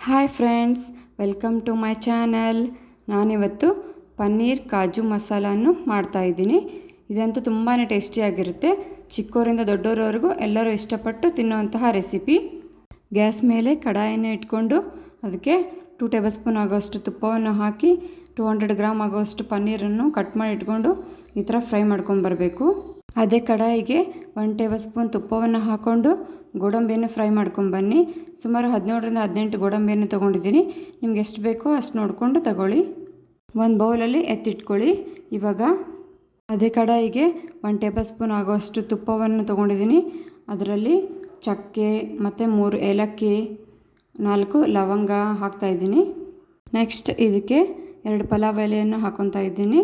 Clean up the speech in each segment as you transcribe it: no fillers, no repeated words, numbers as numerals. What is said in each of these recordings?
Hi friends, welcome to my channel. ನಾನಿವತ್ತು ಪನ್ನೀರ್ ಕಾಜು ಮಸಾಲನ್ನು ಮಾಡ್ತಾಯಿದ್ದೀನಿ. ಇದಂತೂ ತುಂಬಾ ಟೇಸ್ಟಿಯಾಗಿರುತ್ತೆ. ಚಿಕ್ಕವರಿಂದ ದೊಡ್ಡವರವರೆಗೂ ಎಲ್ಲರೂ ಇಷ್ಟಪಟ್ಟು ತಿನ್ನುವಂತಹ ರೆಸಿಪಿ. ಗ್ಯಾಸ್ ಮೇಲೆ ಕಡಾಯಿಯನ್ನು ಇಟ್ಕೊಂಡು ಅದಕ್ಕೆ 2 ಟೇಬಲ್ ಸ್ಪೂನ್ ಆಗೋಷ್ಟು ತುಪ್ಪವನ್ನು ಹಾಕಿ 200 ಗ್ರಾಮ್ ಆಗೋಷ್ಟು ಪನ್ನೀರನ್ನು ಕಟ್ ಮಾಡಿ ಇಟ್ಕೊಂಡು ಈ ಥರ ಫ್ರೈ ಮಾಡ್ಕೊಂಬರಬೇಕು. ಅದೇ ಕಡಾಯಿಗೆ 1 ಟೇಬಲ್ ಸ್ಪೂನ್ ತುಪ್ಪವನ್ನು ಹಾಕ್ಕೊಂಡು ಗೋಡಂಬಿಯನ್ನು ಫ್ರೈ ಮಾಡ್ಕೊಂಬನ್ನಿ. ಸುಮಾರು 17ರಿಂದ 18 ಗೋಡಂಬಿಯನ್ನು ತೊಗೊಂಡಿದ್ದೀನಿ. ನಿಮ್ಗೆ ಎಷ್ಟು ಬೇಕೋ ಅಷ್ಟು ನೋಡಿಕೊಂಡು ತಗೊಳ್ಳಿ. ಒಂದು ಬೌಲಲ್ಲಿ ಎತ್ತಿಟ್ಕೊಳ್ಳಿ. ಇವಾಗ ಅದೇ ಕಡಾಯಿಗೆ 1 ಟೇಬಲ್ ಸ್ಪೂನ್ ಆಗೋಷ್ಟು ತುಪ್ಪವನ್ನು ತೊಗೊಂಡಿದ್ದೀನಿ. ಅದರಲ್ಲಿ ಚಕ್ಕೆ ಮತ್ತು 3 ಏಲಕ್ಕಿ, 4 ಲವಂಗ ಹಾಕ್ತಾಯಿದ್ದೀನಿ. ನೆಕ್ಸ್ಟ್ ಇದಕ್ಕೆ 2 ಪಲಾವ್ ಎಲೆಯನ್ನು ಹಾಕ್ಕೊತಾ ಇದ್ದೀನಿ.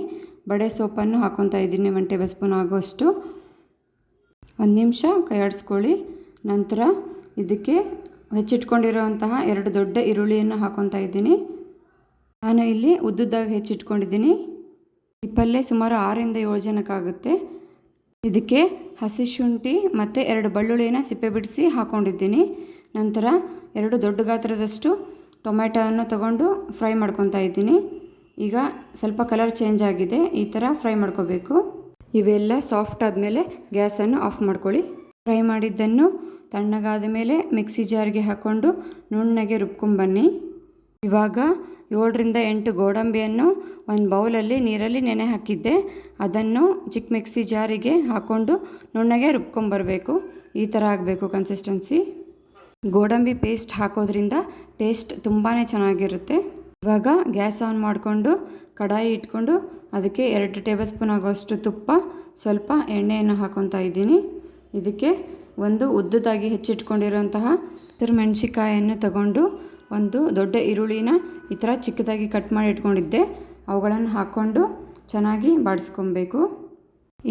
ಬಡೆ ಸೊಪ್ಪನ್ನು ಹಾಕ್ಕೊತಾ ಇದ್ದೀನಿ 1 ಟೇಬಲ್ ಸ್ಪೂನ್ ಆಗೋಷ್ಟು. 1 ನಿಮಿಷ ಕೈ ಆಡಿಸ್ಕೊಳ್ಳಿ. ನಂತರ ಇದಕ್ಕೆ ಹೆಚ್ಚಿಟ್ಕೊಂಡಿರೋಂತಹ 2 ದೊಡ್ಡ ಈರುಳ್ಳಿಯನ್ನು ಹಾಕ್ಕೊತಾ ಇದ್ದೀನಿ. ನಾನು ಇಲ್ಲಿ ಉದ್ದುದ್ದಾಗಿ ಹೆಚ್ಚಿಟ್ಕೊಂಡಿದ್ದೀನಿ. ಈ ಪಲ್ಯ ಸುಮಾರು 6ರಿಂದ 7 ಜನಕ್ಕಾಗುತ್ತೆ. ಇದಕ್ಕೆ ಹಸಿ ಶುಂಠಿ ಮತ್ತು 2 ಬೆಳ್ಳುಳ್ಳಿಯನ್ನು ಸಿಪ್ಪೆ ಬಿಡಿಸಿ ಹಾಕ್ಕೊಂಡಿದ್ದೀನಿ. ನಂತರ 2 ದೊಡ್ಡ ಗಾತ್ರದಷ್ಟು ಟೊಮೆಟೊವನ್ನು ತಗೊಂಡು ಫ್ರೈ ಮಾಡ್ಕೊತಾ ಇದ್ದೀನಿ. ಈಗ ಸ್ವಲ್ಪ ಕಲರ್ ಚೇಂಜ್ ಆಗಿದೆ. ಈ ಥರ ಫ್ರೈ ಮಾಡ್ಕೋಬೇಕು. ಇವೆಲ್ಲ ಸಾಫ್ಟ್ ಆದಮೇಲೆ ಗ್ಯಾಸನ್ನು ಆಫ್ ಮಾಡ್ಕೊಳ್ಳಿ. ಫ್ರೈ ಮಾಡಿದ್ದನ್ನು ತಣ್ಣಗಾದ ಮೇಲೆ ಮಿಕ್ಸಿ ಜಾರ್ಗೆ ಹಾಕ್ಕೊಂಡು ನುಣ್ಣಗೆ ರುಬ್ಕೊಂಬನ್ನಿ. ಇವಾಗ 7ರಿಂದ 8 ಗೋಡಂಬಿಯನ್ನು ಒಂದು ಬೌಲಲ್ಲಿ ನೀರಲ್ಲಿ ನೆನೆ ಹಾಕಿದ್ದೆ. ಅದನ್ನು ಚಿಕ್ಕ ಮಿಕ್ಸಿ ಜಾರಿಗೆ ಹಾಕ್ಕೊಂಡು ನುಣ್ಣಗೆ ರುಬ್ಕೊಂಬರಬೇಕು. ಈ ಥರ ಆಗಬೇಕು ಕನ್ಸಿಸ್ಟೆನ್ಸಿ. ಗೋಡಂಬಿ ಪೇಸ್ಟ್ ಹಾಕೋದ್ರಿಂದ ಟೇಸ್ಟ್ ತುಂಬಾ ಚೆನ್ನಾಗಿರುತ್ತೆ. ಇವಾಗ ಗ್ಯಾಸ್ ಆನ್ ಮಾಡಿಕೊಂಡು ಕಡಾಯಿ ಇಟ್ಕೊಂಡು ಅದಕ್ಕೆ 2 ಟೇಬಲ್ ಸ್ಪೂನ್ ಆಗೋಷ್ಟು ತುಪ್ಪ, ಸ್ವಲ್ಪ ಎಣ್ಣೆಯನ್ನು ಹಾಕ್ಕೊತಾ ಇದ್ದೀನಿ. ಇದಕ್ಕೆ ಒಂದು ಉದ್ದದಾಗಿ ಹೆಚ್ಚಿಟ್ಕೊಂಡಿರೋಂತಹ ಮೆಣಸಿಕಾಯನ್ನು ತಗೊಂಡು ಒಂದು ದೊಡ್ಡ ಈರುಳ್ಳಿನ ಈ ಥರ ಚಿಕ್ಕದಾಗಿ ಕಟ್ ಮಾಡಿ ಇಟ್ಕೊಂಡಿದ್ದೆ. ಅವುಗಳನ್ನು ಹಾಕ್ಕೊಂಡು ಚೆನ್ನಾಗಿ ಬಾಡಿಸ್ಕೊಬೇಕು.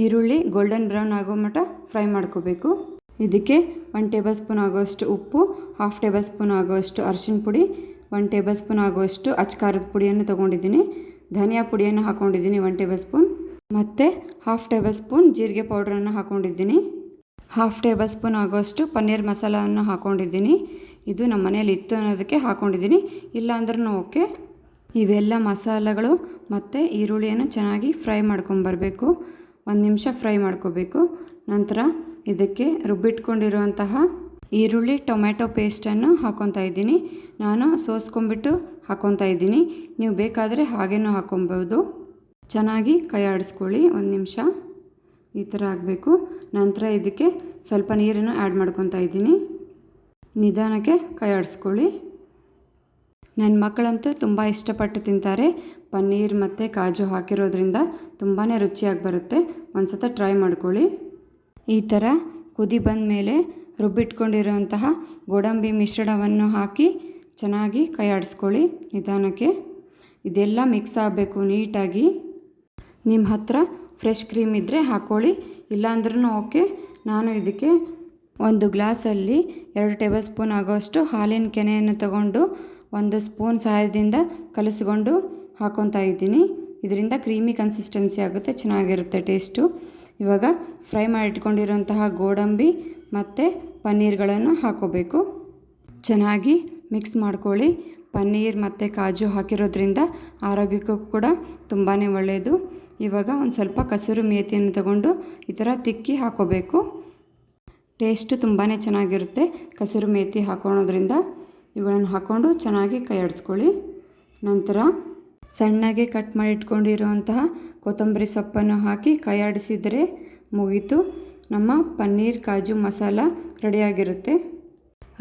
ಈರುಳ್ಳಿ ಗೋಲ್ಡನ್ ಬ್ರೌನ್ ಆಗೋ ಮಟ್ಟ ಫ್ರೈ ಮಾಡ್ಕೋಬೇಕು. ಇದಕ್ಕೆ 1 ಟೇಬಲ್ ಸ್ಪೂನ್ ಆಗೋಷ್ಟು ಉಪ್ಪು, 1/2 ಟೇಬಲ್ ಸ್ಪೂನ್ ಆಗೋಷ್ಟು ಅರಿಶಿನ ಪುಡಿ, 1 ಟೇಬಲ್ ಸ್ಪೂನ್ ಆಗೋಷ್ಟು ಅಚ್ಕಾರದ ಪುಡಿಯನ್ನು ತೊಗೊಂಡಿದ್ದೀನಿ. ಧನಿಯಾ ಪುಡಿಯನ್ನು ಹಾಕ್ಕೊಂಡಿದ್ದೀನಿ 1 ಟೇಬಲ್ ಸ್ಪೂನ್ ಮತ್ತು 1/2 ಟೇಬಲ್ ಸ್ಪೂನ್ ಜೀರಿಗೆ ಪೌಡ್ರನ್ನು ಹಾಕ್ಕೊಂಡಿದ್ದೀನಿ. 1/2 ಟೇಬಲ್ ಸ್ಪೂನ್ ಆಗೋಷ್ಟು ಪನ್ನೀರ್ ಮಸಾಲವನ್ನು ಹಾಕ್ಕೊಂಡಿದ್ದೀನಿ. ಇದು ನಮ್ಮ ಮನೇಲಿ ಇತ್ತು ಅನ್ನೋದಕ್ಕೆ ಹಾಕ್ಕೊಂಡಿದ್ದೀನಿ, ಇಲ್ಲ ಅಂದ್ರೂ ಓಕೆ. ಇವೆಲ್ಲ ಮಸಾಲೆಗಳು ಮತ್ತು ಈರುಳ್ಳಿಯನ್ನು ಚೆನ್ನಾಗಿ ಫ್ರೈ ಮಾಡ್ಕೊಂಬರಬೇಕು. 1 ನಿಮಿಷ ಫ್ರೈ ಮಾಡ್ಕೋಬೇಕು. ನಂತರ ಇದಕ್ಕೆ ರುಬ್ಬಿಟ್ಕೊಂಡಿರುವಂತಹ ಈರುಳ್ಳಿ ಟೊಮೆಟೊ ಪೇಸ್ಟನ್ನು ಹಾಕ್ಕೊತಾ ಇದ್ದೀನಿ. ನಾನು ಸೋಸ್ಕೊಂಬಿಟ್ಟು ಹಾಕ್ಕೊತಾ ಇದ್ದೀನಿ. ನೀವು ಬೇಕಾದರೆ ಹಾಗೇನೂ ಹಾಕ್ಕೊಬೋದು. ಚೆನ್ನಾಗಿ ಕೈ ಆಡಿಸ್ಕೊಳ್ಳಿ. 1 ನಿಮಿಷ ಈ ಥರ ಆಗಬೇಕು. ನಂತರ ಇದಕ್ಕೆ ಸ್ವಲ್ಪ ನೀರನ್ನು ಆ್ಯಡ್ ಮಾಡ್ಕೊತಾ ಇದ್ದೀನಿ. ನಿಧಾನಕ್ಕೆ ಕೈ ಆಡಿಸ್ಕೊಳ್ಳಿ. ನನ್ನ ಮಕ್ಕಳಂತೂ ತುಂಬ ಇಷ್ಟಪಟ್ಟು ತಿಂತಾರೆ. ಪನ್ನೀರ್ ಮತ್ತು ಕಾಜು ಹಾಕಿರೋದ್ರಿಂದ ತುಂಬಾ ರುಚಿಯಾಗಿ ಬರುತ್ತೆ. ಒಂದು ಸತ ಟ್ರೈ ಮಾಡ್ಕೊಳ್ಳಿ. ಈ ಥರ ಕುದಿ ಬಂದ ಮೇಲೆ ರುಬ್ಬಿಟ್ಕೊಂಡಿರೋಂತಹ ಗೋಡಂಬಿ ಮಿಶ್ರಣವನ್ನು ಹಾಕಿ ಚೆನ್ನಾಗಿ ಕೈ ಆಡಿಸ್ಕೊಳ್ಳಿ ನಿಧಾನಕ್ಕೆ. ಇದೆಲ್ಲ ಮಿಕ್ಸ್ ಆಗಬೇಕು ನೀಟಾಗಿ. ನಿಮ್ಮ ಹತ್ರ ಫ್ರೆಶ್ ಕ್ರೀಮ್ ಇದ್ದರೆ ಹಾಕ್ಕೊಳ್ಳಿ, ಇಲ್ಲಾಂದ್ರೂ ಓಕೆ. ನಾನು ಇದಕ್ಕೆ ಒಂದು ಗ್ಲಾಸಲ್ಲಿ 2 ಟೇಬಲ್ ಸ್ಪೂನ್ ಆಗೋಷ್ಟು ಹಾಲಿನ ಕೆನೆಯನ್ನು ತಗೊಂಡು 1 ಸ್ಪೂನ್ ಸಹಾಯದಿಂದ ಕಲಿಸ್ಕೊಂಡು ಹಾಕ್ಕೊತಾ ಇದ್ದೀನಿ. ಇದರಿಂದ ಕ್ರೀಮಿ ಕನ್ಸಿಸ್ಟೆನ್ಸಿ ಆಗುತ್ತೆ, ಚೆನ್ನಾಗಿರುತ್ತೆ ಟೇಸ್ಟು. ಇವಾಗ ಫ್ರೈ ಮಾಡಿಟ್ಕೊಂಡಿರೋಂತಹ ಗೋಡಂಬಿ ಮತ್ತು ಪನ್ನೀರ್ಗಳನ್ನು ಹಾಕ್ಕೋಬೇಕು. ಚೆನ್ನಾಗಿ ಮಿಕ್ಸ್ ಮಾಡ್ಕೊಳ್ಳಿ. ಪನ್ನೀರ್ ಮತ್ತು ಕಾಜು ಹಾಕಿರೋದ್ರಿಂದ ಆರೋಗ್ಯಕ್ಕೂ ಕೂಡ ತುಂಬಾ ಒಳ್ಳೆಯದು. ಇವಾಗ ಒಂದು ಸ್ವಲ್ಪ ಕಸೂರಿ ಮೇಥಿಯನ್ನು ತಗೊಂಡು ಈ ಥರ ತಿಕ್ಕಿ ಹಾಕ್ಕೋಬೇಕು. ಟೇಸ್ಟು ತುಂಬಾ ಚೆನ್ನಾಗಿರುತ್ತೆ ಕಸೂರಿ ಮೇಥಿ ಹಾಕೋಣೋದ್ರಿಂದ. ಇವುಗಳನ್ನು ಹಾಕ್ಕೊಂಡು ಚೆನ್ನಾಗಿ ಕೈ ಆಡಿಸ್ಕೊಳ್ಳಿ. ನಂತರ ಸಣ್ಣಗೆ ಕಟ್ ಮಾಡಿ ಇಟ್ಕೊಂಡಿರುವಂತಹ ಕೊತ್ತಂಬರಿ ಸೊಪ್ಪನ್ನು ಹಾಕಿ ಕೈ ಆಡಿಸಿದರೆ ಮುಗೀತು. ನಮ್ಮ ಪನ್ನೀರ್ ಕಾಜು ಮಸಾಲ ರೆಡಿಯಾಗಿರುತ್ತೆ.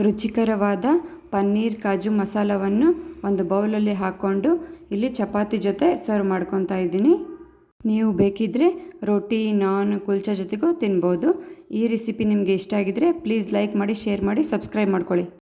ರುಚಿಕರವಾದ ಪನ್ನೀರ್ ಕಾಜು ಮಸಾಲವನ್ನು ಒಂದು ಬೌಲಲ್ಲಿ ಹಾಕ್ಕೊಂಡು ಇಲ್ಲಿ ಚಪಾತಿ ಜೊತೆ ಸರ್ವ್ ಮಾಡ್ಕೊತಾ ಇದ್ದೀನಿ. ನೀವು ಬೇಕಿದ್ದರೆ ರೋಟಿ, ನಾನ್, ಕುಲ್ಚಾ ಜೊತೆಗೂ ತಿನ್ಬೋದು. ಈ ರೆಸಿಪಿ ನಿಮಗೆ ಇಷ್ಟ ಆಗಿದರೆ ಪ್ಲೀಸ್ ಲೈಕ್ ಮಾಡಿ, ಶೇರ್ ಮಾಡಿ, ಸಬ್ಸ್ಕ್ರೈಬ್ ಮಾಡ್ಕೊಳ್ಳಿ.